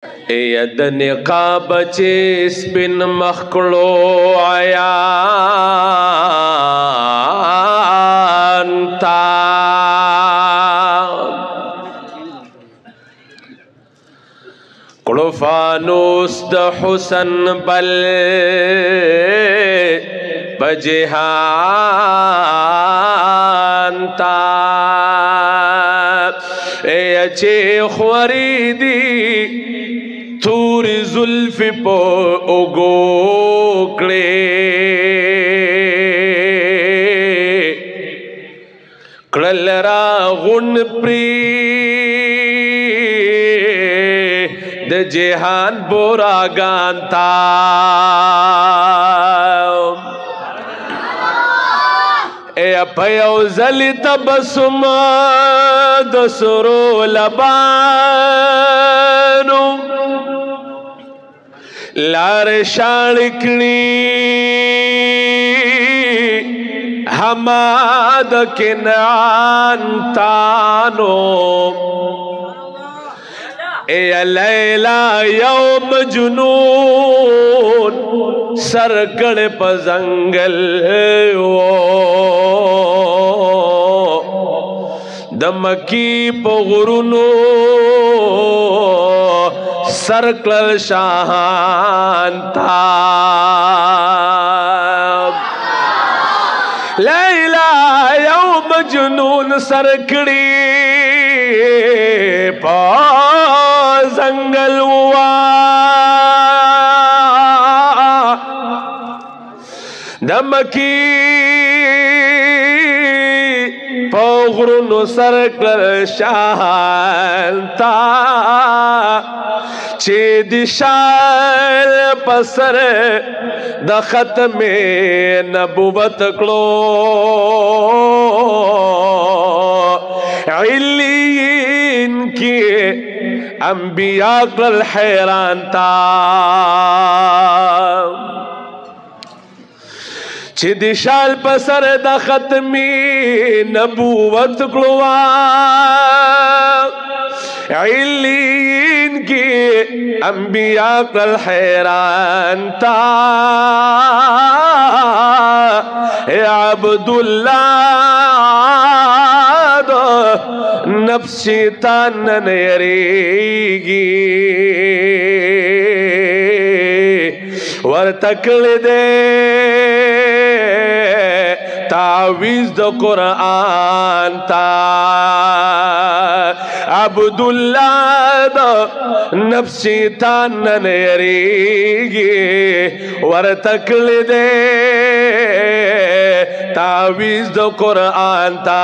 ید نقاب چه سپن مخکلو عیان تا کلو فانوس د حسن بل بجهان تا چه خوریدی تور زلف پو اوگوکڑے کڑل را غن پری د جہان بوراگان تا اے پیو زلی تبسم دسرو لبانو لار شاڑکڑی حماد کنعان تانو اے لیلا یوم جنون سرکڑ پزنگل دمکی پغرونو سرکل شاہان تا لیلا یوم جنون سرکڑی پا زنگل ہوا دمکی پغرونو سرکل شاہان تا چه دشال پسر د ختم نبوت کلو علیین کی انبیاء کل حیران تا چه دشال پسر د ختم نبوت کلو علیین کی انبیاء کل حیران تا اے عبداللہ دو نفس شیطان نیریگی ورتکل دے تعویز دو قرآن تا عبداللہ دو نفس شیطان نیریگی ورتکل دے تعویز دو قرآن تا